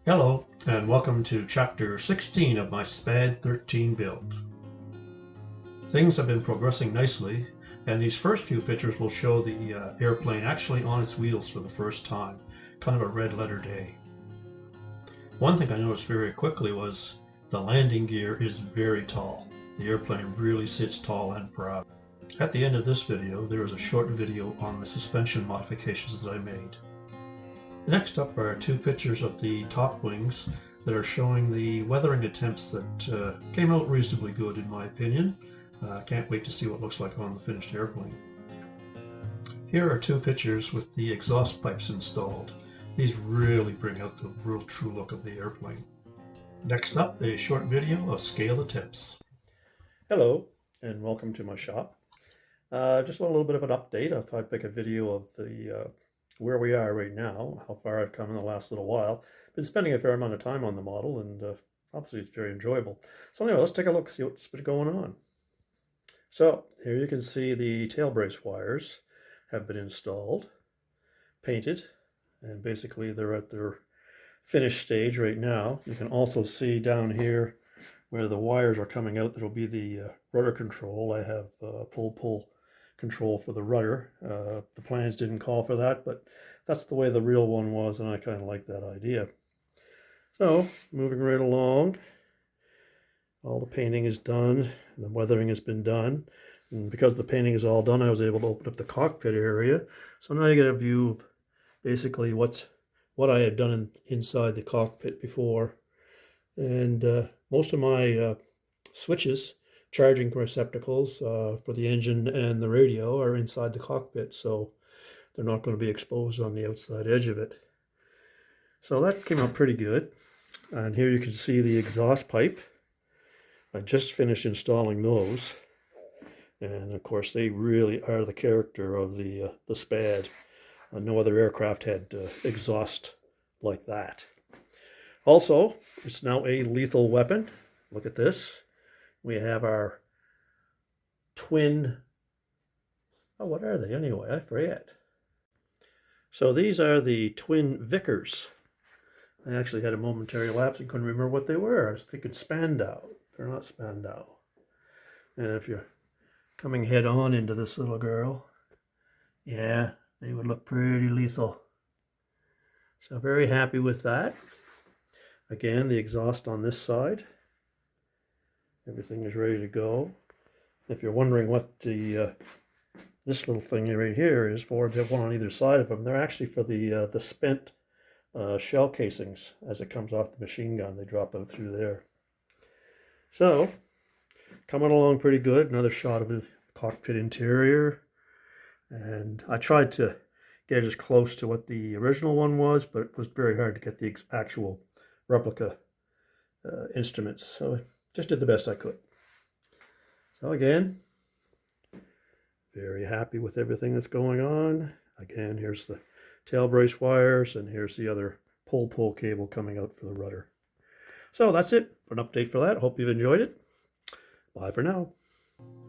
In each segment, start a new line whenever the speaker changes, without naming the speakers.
Hello, and welcome to Chapter 16 of my SPAD 13 build. Things have been progressing nicely, and these first few pictures will show the airplane actually on its wheels for the first time, kind of a red letter day. One thing I noticed very quickly was the landing gear is very tall. The airplane really sits tall and proud. At the end of this video, there is a short video on the suspension modifications that I made. Next up are two pictures of the top wings that are showing the weathering attempts that came out reasonably good in my opinion. Can't wait to see what it looks like on the finished airplane. Here are two pictures with the exhaust pipes installed. These really bring out the real true look of the airplane. Next up, a short video of scale attempts.
Hello, and welcome to my shop. Just want a little bit of an update. I thought I'd make a video of the where we are right now, how far I've come in the last little while. Been spending a fair amount of time on the model, and obviously it's very enjoyable. So anyway, let's take a look, see what's been going on. So here you can see the tail brace wires have been installed, painted, and basically they're at their finished stage right now. You can also see down here where the wires are coming out, that'll be the rudder control. I have pull control for the rudder. The plans didn't call for that, but that's the way the real one was, and I kind of like that idea. So, moving right along, all the painting is done, the weathering has been done, and because the painting is all done, I was able to open up the cockpit area. So now you get a view of basically what I had done inside the cockpit before. And most of my switches, charging receptacles for the engine and the radio are inside the cockpit, so they're not going to be exposed on the outside edge of it. So that came out pretty good. And here you can see the exhaust pipe. I just finished installing those. And of course they really are the character of the SPAD. No other aircraft had exhaust like that. Also, it's now a lethal weapon. Look at this. We have our twin, what are they anyway? I forget. So these are the twin Vickers. I actually had a momentary lapse and couldn't remember what they were. I was thinking Spandau. They're not Spandau. And if you're coming head on into this little girl, yeah, they would look pretty lethal. So very happy with that. Again, the exhaust on this side. Everything is ready to go. If you're wondering what the this little thing right here is for, they have one on either side of them. They're actually for the spent shell casings as it comes off the machine gun. They drop out through there. So, coming along pretty good. Another shot of the cockpit interior. And I tried to get as close to what the original one was, but it was very hard to get the actual replica instruments. So just did the best I could. So again, very happy with everything that's going on. Again, here's the tail brace wires, and here's the other pull cable coming out for the rudder. So that's it for an update for that. Hope you've enjoyed it. Bye for now.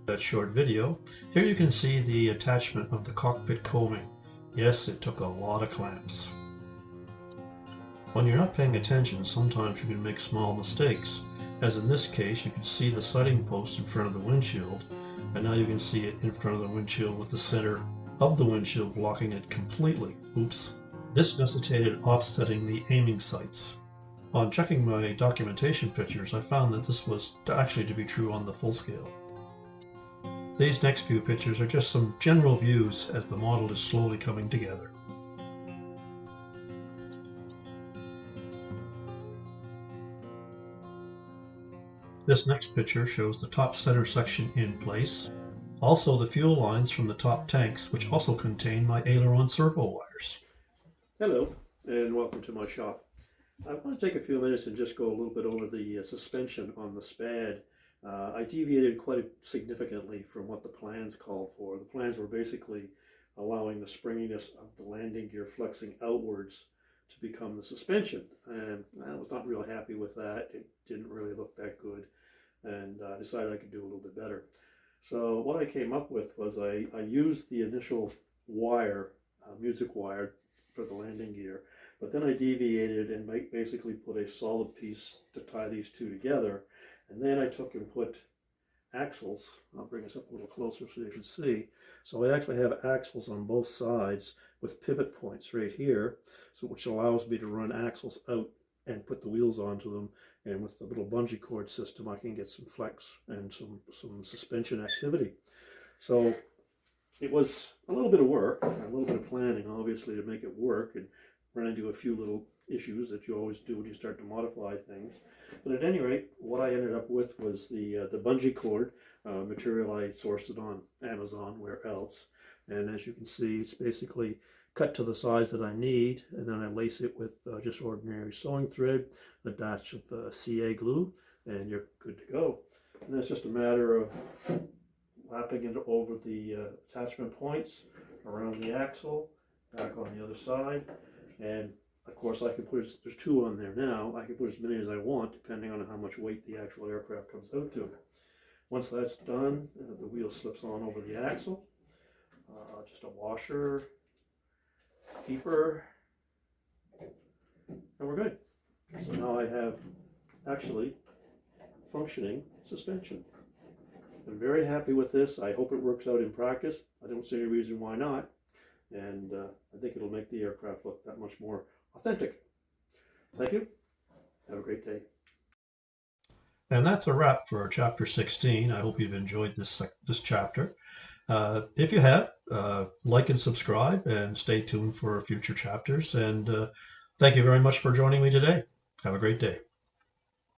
That short video. Here you can see the attachment of the cockpit coaming. Yes, it took a lot of clamps. When you're not paying attention, sometimes you can make small mistakes. As in this case, you can see the sighting post in front of the windshield, and now you can see it in front of the windshield with the center of the windshield blocking it completely. Oops. This necessitated offsetting the aiming sights. On checking my documentation pictures, I found that this was actually to be true on the full scale. These next few pictures are just some general views as the model is slowly coming together. This next picture shows the top center section in place. Also the fuel lines from the top tanks, which also contain my aileron servo wires.
Hello, and welcome to my shop. I want to take a few minutes and just go a little bit over the suspension on the SPAD. I deviated quite significantly from what the plans called for. The plans were basically allowing the springiness of the landing gear flexing outwards to become the suspension, and I was not real happy with that. It didn't really look that good, and I decided I could do a little bit better. So what I came up with was I used the initial wire, music wire, for the landing gear, But then I deviated and basically put a solid piece to tie these two together. And then I took and put axles. I'll bring this up a little closer so you can see. So I actually have axles on both sides with pivot points right here, so which allows me to run axles out and put the wheels onto them. And with the little bungee cord system, I can get some flex and some suspension activity. So it was a little bit of work, a little bit of planning, obviously, to make it work, and run into a few little issues that you always do when you start to modify things. But at any rate, what I ended up with was the bungee cord material. I sourced it on Amazon, where else. And as you can see, it's basically cut to the size that I need, and then I lace it with just ordinary sewing thread, a dash of CA glue, and you're good to go. And it's just a matter of lapping it over the attachment points around the axle, back on the other side, and of course I can put, there's two on there now, I can put as many as I want depending on how much weight the actual aircraft comes out to. Once that's done, the wheel slips on over the axle, just a washer, keeper, and we're good. So now I have actually functioning suspension. I'm very happy with this. I hope it works out in practice. I don't see any reason why not. And I think it'll make the aircraft look that much more authentic. Thank you. Have a great day.
And that's a wrap for chapter 16. I hope you've enjoyed this chapter. If you have, like and subscribe, and stay tuned for future chapters. And thank you very much for joining me today. Have a great day.